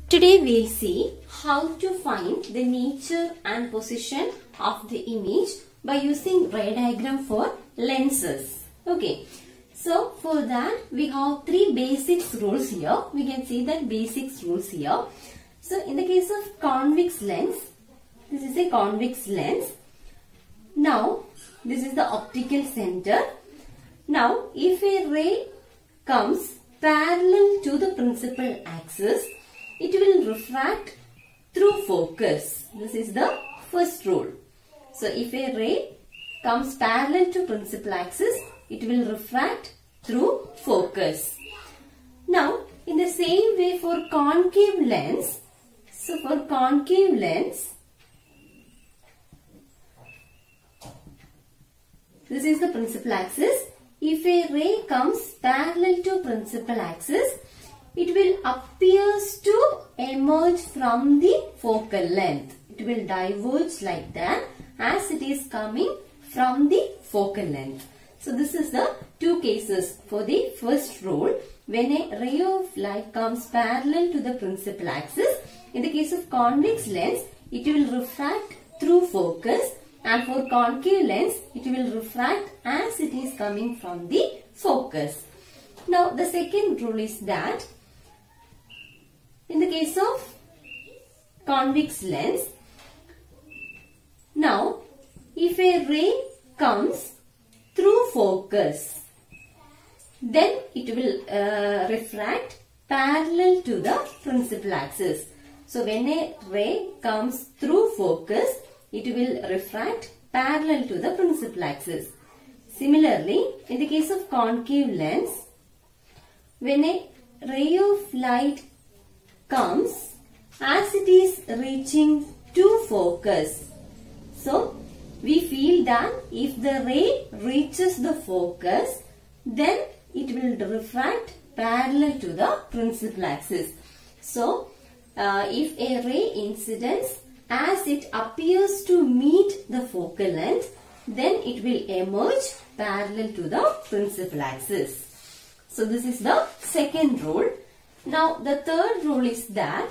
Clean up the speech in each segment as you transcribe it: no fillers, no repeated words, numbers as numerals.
Today we'll see how to find the nature and position of the image by using ray diagram for lenses. Okay. So for that we have three basics rules here. We can see that basics rules here. So in the case of convex lens, this is a convex lens. Now this is the optical center. Now if a ray comes parallel to the principal axis, it will refract through focus. This is the first rule. So if a ray comes parallel to principal axis, it will refract through focus. Now in the same way for concave lens, so for concave lens, this is the principal axis. If a ray comes parallel to principal axis, it will appears to emerge from the focal length. It will diverge like that as it is coming from the focal length. So this is the two cases for the first rule. When a ray of light comes parallel to the principal axis, in the case of convex lens, it will refract through focus, and for concave lens, it will refract as it is coming from the focus. Now the second rule is that in the case of convex lens, now if a ray comes through focus, then it will refract parallel to the principal axis. So when a ray comes through focus, it will refract parallel to the principal axis. Similarly, in the case of concave lens, when a ray of light comes as it is reaching to focus, so we feel that if the ray reaches the focus, then it will refract parallel to the principal axis. So if a ray incidents as it appears to meet the focal length, then it will emerge parallel to the principal axis. So this is the second rule. Now the third rule is that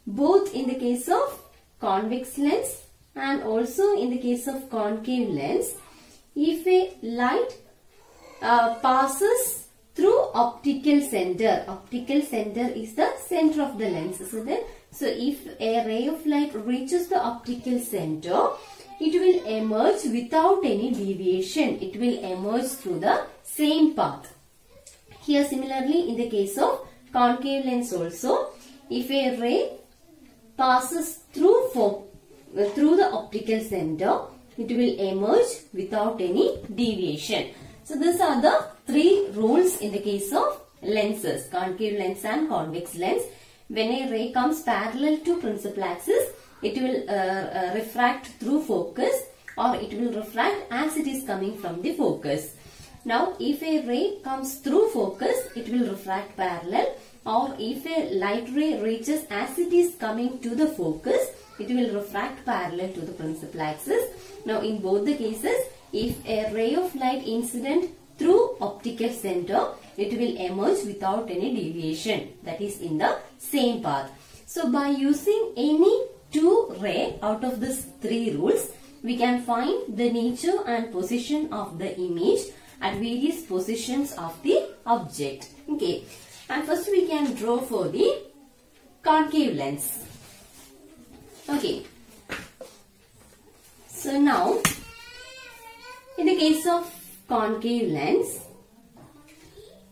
both in the case of convex lens and also in the case of concave lens, if a light passes through optical center is the center of the lens, isn't it? So if a ray of light reaches the optical center, it will emerge without any deviation. It will emerge through the same path. Here similarly in the case of concave lens also, if a ray passes through the optical center, it will emerge without any deviation. So these are the three rules in the case of lenses, concave lens and convex lens. When a ray comes parallel to principal axis, it will refract through focus, or it will refract as it is coming from the focus. Now if a ray comes through focus, it will refract parallel, or if a light ray reaches as it is coming to the focus, it will refract parallel to the principal axis. Now in both the cases, if a ray of light incident through optical center, it will emerge without any deviation, that is in the same path. So by using any two ray out of these three rules, we can find the nature and position of the image at various positions of the object. Okay. And first we can draw for the concave lens. Okay. So now, in the case of concave lens,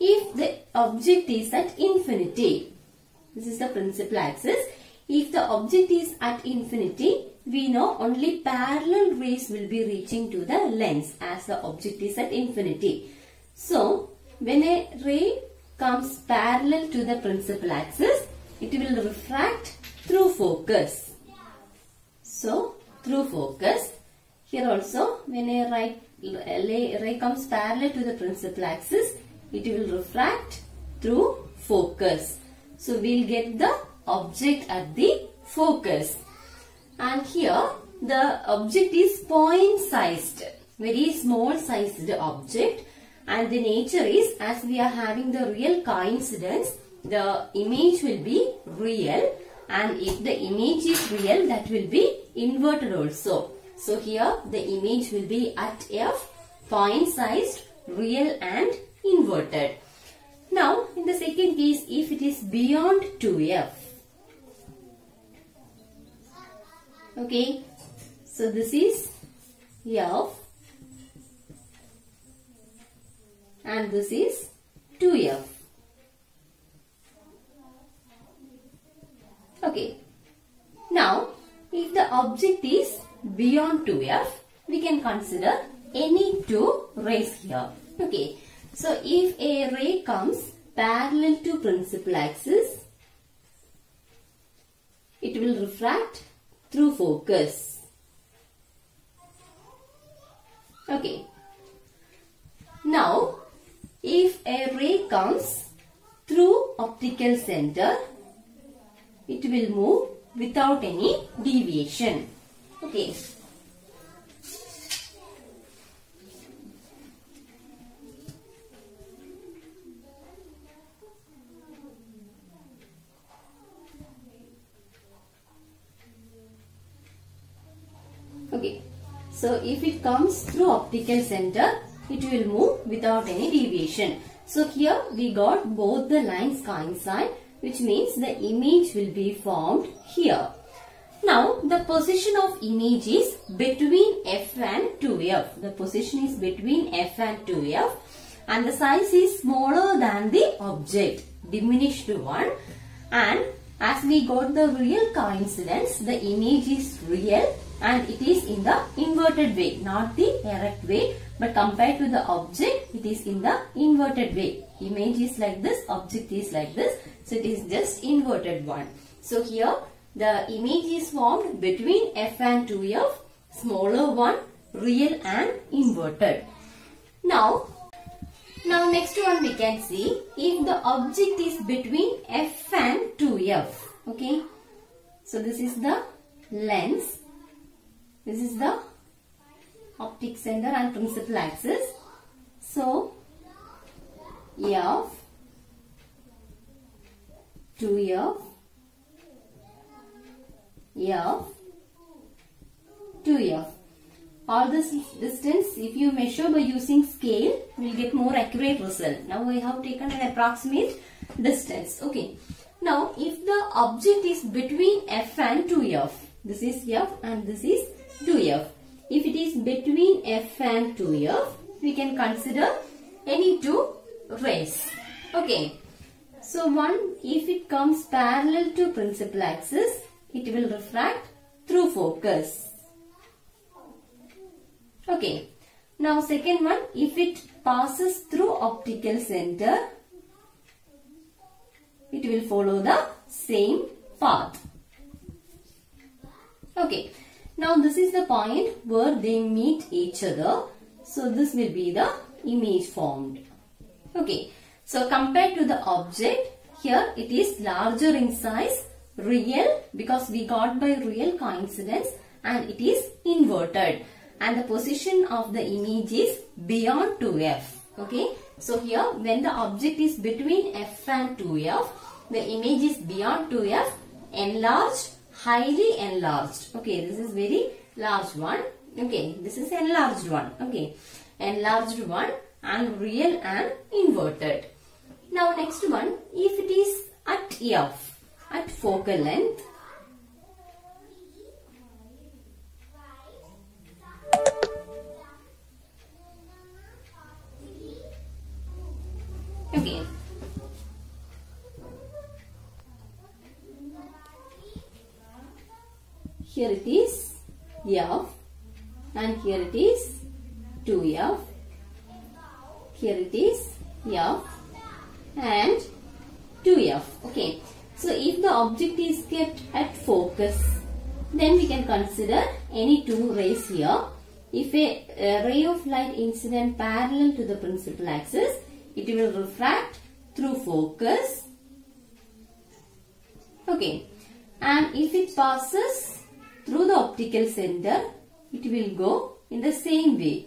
if the object is at infinity, this is the principal axis. If the object is at infinity, we know only parallel rays will be reaching to the lens as the object is at infinity. So when a ray comes parallel to the principal axis, it will refract through focus. So through focus, here also when a ray comes parallel to the principal axis, it will refract through focus. So we'll get the object at the focus. And here the object is point sized, very small sized object, and the nature is, as we are having the real coincidence, the image will be real, and if the image is real, that will be inverted also. So here the image will be at f, point sized, real and inverted. Now in the second case, if it is beyond 2f, okay, so this is f and this is 2f. Okay. Now, if the object is beyond 2f, we can consider any two rays here. Okay. So, if a ray comes parallel to principal axis, it will refract through focus. Okay. Now, if a ray comes through optical center, it will move without any deviation. Okay. Okay. So, if it comes through optical center, it will move without any deviation. So, here we got both the lines coincide, which means the image will be formed here. Now, the position of image is between f and 2f. The position is between f and 2f, and the size is smaller than the object, diminished one. And as we got the real coincidence, the image is real and it is in the inverted way, not the erect way, but compared to the object, it is in the inverted way. Image is like this, object is like this, so it is just inverted one. So here the image is formed between f and 2f, smaller one, real and inverted. Now next one we can see, if the object is between f and 2f. Okay, so this is the lens, this is the optic center and principal axis. So f, 2f, f, 2f. All this distance, if you measure by using scale, we will get more accurate result. Now we have taken an approximate distance. Okay. Now if the object is between f and 2f, this is f and this is 2f. If it is between f and 2f, we can consider any two rays. Okay. So one, if it comes parallel to principal axis, it will refract through focus. Okay. Now second one, if it passes through optical center, it will follow the same path. Okay. Now this is the point where they meet each other. So this will be the image formed. Okay. So compared to the object, here it is larger in size, real, because we got by real coincidence, and it is inverted. And the position of the image is beyond 2f. Okay. So here when the object is between f and 2f, the image is beyond 2f, enlarged, highly enlarged. Okay. This is very large one. Okay. This is enlarged one. Okay. Enlarged one and real and inverted. Now next one, if it is at f, at focal length, okay, here it is f and here it is 2f, here it is f and 2f. Okay. So if the object is kept at focus, then we can consider any two rays here. If a ray of light incident parallel to the principal axis, it will refract through focus. Okay. And if it passes through the optical center, it will go in the same way.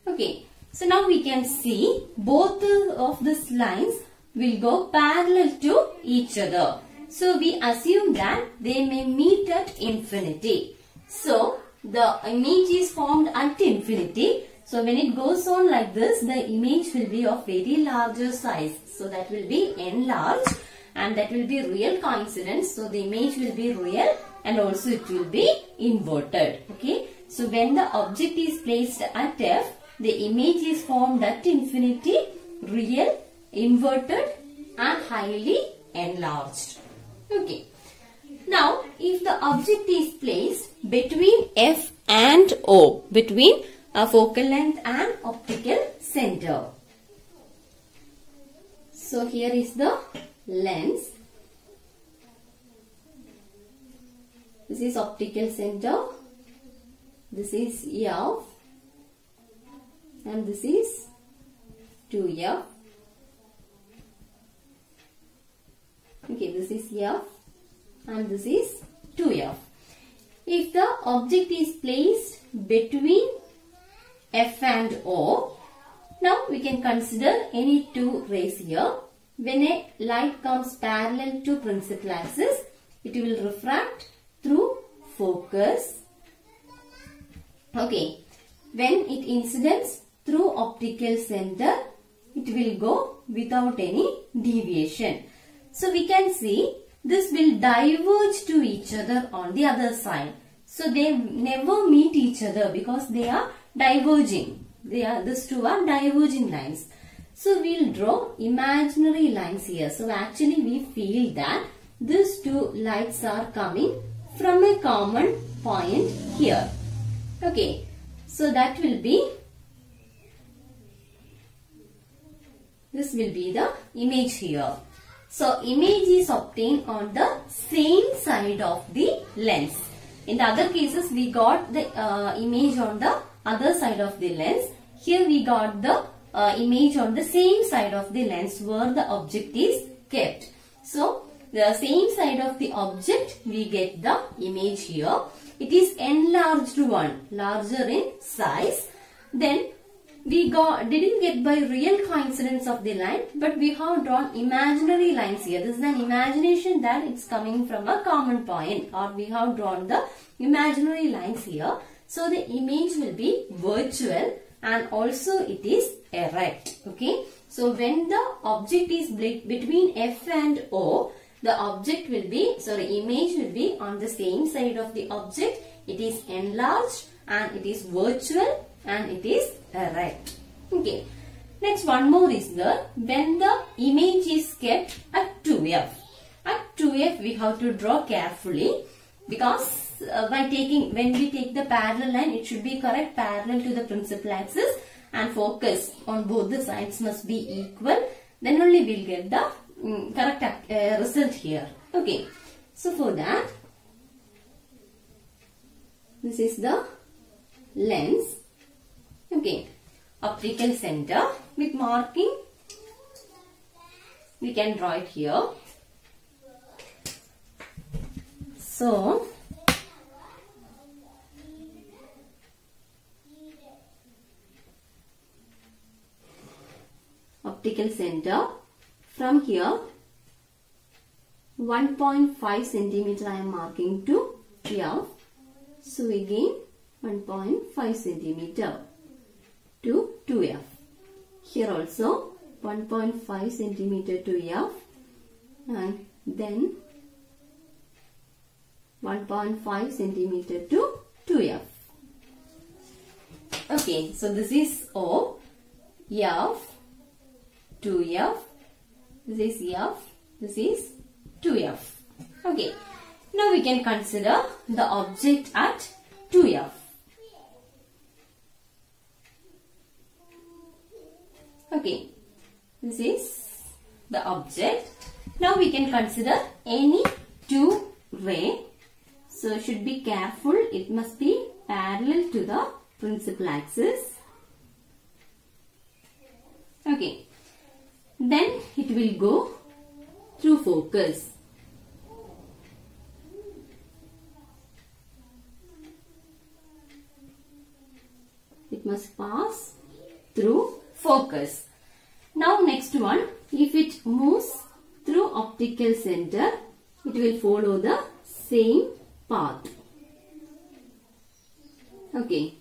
Okay. So now we can see both of these lines will go parallel to each other. So we assume that they may meet at infinity. So the image is formed at infinity. So when it goes on like this, the image will be of very larger size. So that will be enlarged, and that will be real coincidence. So the image will be real, and also it will be inverted. Okay. So when the object is placed at F, the image is formed at infinity, real, inverted, and highly enlarged. Okay. Now, if the object is placed between F and O, between a focal length and optical center. So here is the lens. This is optical center. This is F. And this is 2F. Okay, this is F. And this is 2F. If the object is placed between F and O, now we can consider any two rays here. When a light comes parallel to principal axis, it will refract through focus. Okay. When it incidents through optical center, it will go without any deviation. So we can see this will diverge to each other on the other side. So they never meet each other because they are diverging. These two are diverging lines. So we'll draw imaginary lines here. So actually we feel that these two lights are coming from a common point here. Okay. So that will be, this will be the image here. So image is obtained on the same side of the lens. In the other cases we got the image on the other side of the lens. Here we got the image on the same side of the lens where the object is kept. So the same side of the object we get the image here. It is enlarged one, larger in size. Then we didn't get by real coincidence of the line, but we have drawn imaginary lines here. This is an imagination that it's coming from a common point, or we have drawn the imaginary lines here. So the image will be virtual, and also it is erect. Okay. So when the object is between F and O, the object will be, image will be on the same side of the object. It is enlarged and it is virtual and it is erect. Okay. Next, one more is there. When the image is kept at 2F. At 2F we have to draw carefully, because when we take the parallel line, it should be correct parallel to the principal axis, and focus on both the sides must be equal. Then only we'll get the correct result here. Okay. So for that, this is the lens. Okay. Optical center with marking. We can draw it here. So optical center. From here, 1.5 centimeter I am marking to F. So again 1.5 centimeter to 2F. Here also 1.5 centimeter to F, and then 1.5 centimeter to 2F. Okay, so this is O, F, 2F. This is F, this is 2F. Okay. Now we can consider the object at 2F. Okay. This is the object. Now we can consider any two ray. So should be careful. It must be parallel to the principal axis. Okay. Then it will go through focus. It must pass through focus. Now next one, if it moves through optical center, it will follow the same path. Okay.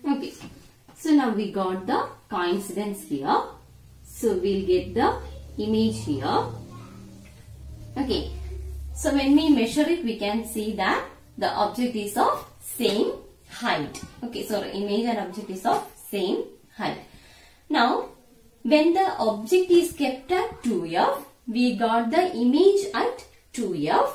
Okay, so now we got the coincidence here. So we'll get the image here. Okay, so when we measure it, we can see that the object is of same height. Okay, so image and object is of same height. Now, when the object is kept at 2f, we got the image at 2f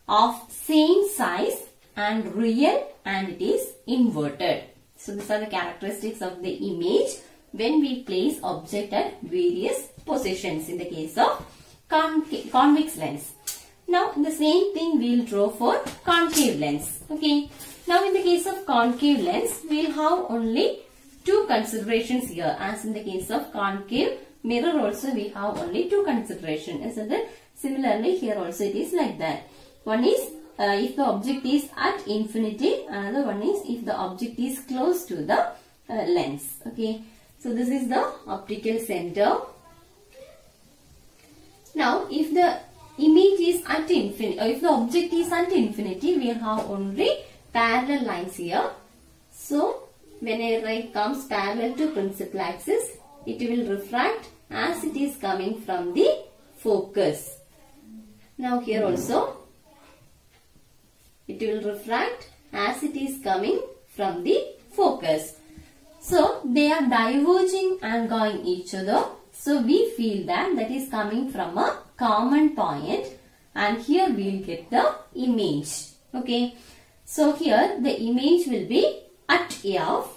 of same size and real, and it is inverted. So these are the characteristics of the image when we place object at various positions in the case of convex lens. Now the same thing we will draw for concave lens. Okay. Now in the case of concave lens, we will have only two considerations here. As in the case of concave mirror also we have only two considerations. Isn't it? Similarly here also it is like that. One is if the object is at infinity, another one is if the object is close to the lens. Okay, so this is the optical center. Now if the image is at infinity, or if the object is at infinity, we have only parallel lines here. So when a ray comes parallel to principal axis, it will refract as it is coming from the focus. Now here also it will refract as it is coming from the focus. So they are diverging and going each other. So we feel that that is coming from a common point, and here we will get the image. Okay. So here the image will be at f,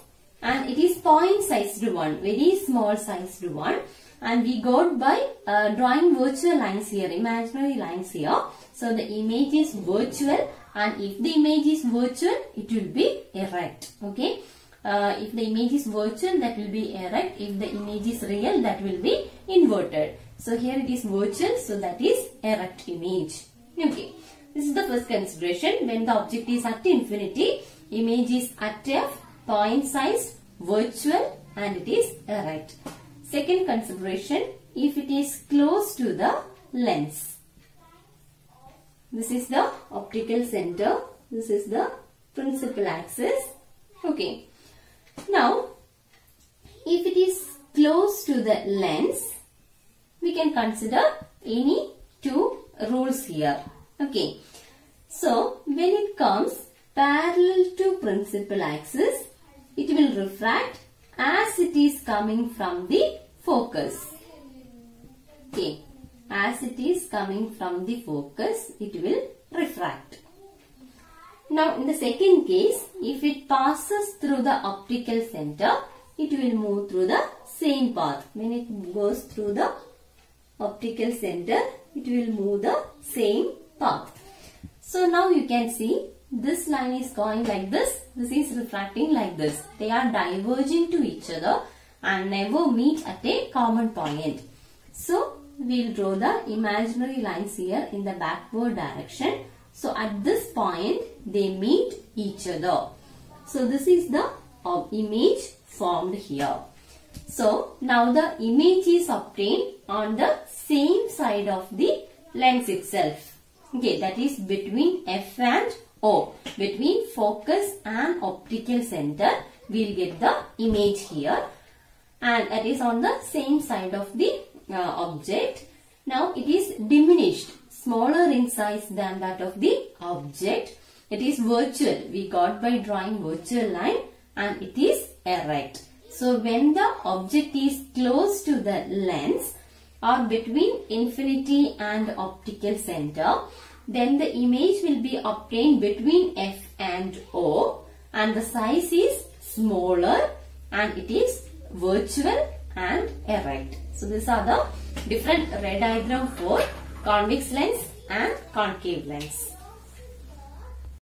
and it is point sized one, very small sized one. And we got by drawing virtual lines here, imaginary lines here. So the image is virtual, and if the image is virtual, it will be erect. Okay. If the image is virtual, that will be erect. If the image is real, that will be inverted. So here it is virtual, so that is erect image. Okay. This is the first consideration. When the object is at infinity, image is at f, point size, virtual, and it is erect. Second consideration, if it is close to the lens. This is the optical center. This is the principal axis. Okay. Now, if it is close to the lens, we can consider any two rules here. Okay. So, when it comes parallel to principal axis, it will refract as it is coming from the focus. Okay. As it is coming from the focus, it will refract. Now, in the second case, if it passes through the optical center, it will move through the same path. When it goes through the optical center, it will move the same path. So, now you can see this line is going like this. This is refracting like this. They are diverging to each other and never meet at a common point. So, we will draw the imaginary lines here in the backward direction. So, at this point, they meet each other. So, this is the image formed here. So, now the image is obtained on the same side of the lens itself. Okay, that is between F and O. Between focus and optical center, we will get the image here. And that is on the same side of the object. Now, it is diminished, smaller in size than that of the object. It is virtual. We got by drawing virtual line, and it is erect. So, when the object is close to the lens or between infinity and optical center, then the image will be obtained between F and O, and the size is smaller, and it is virtual and erect. So, these are the different ray diagram for convex lens and concave lens.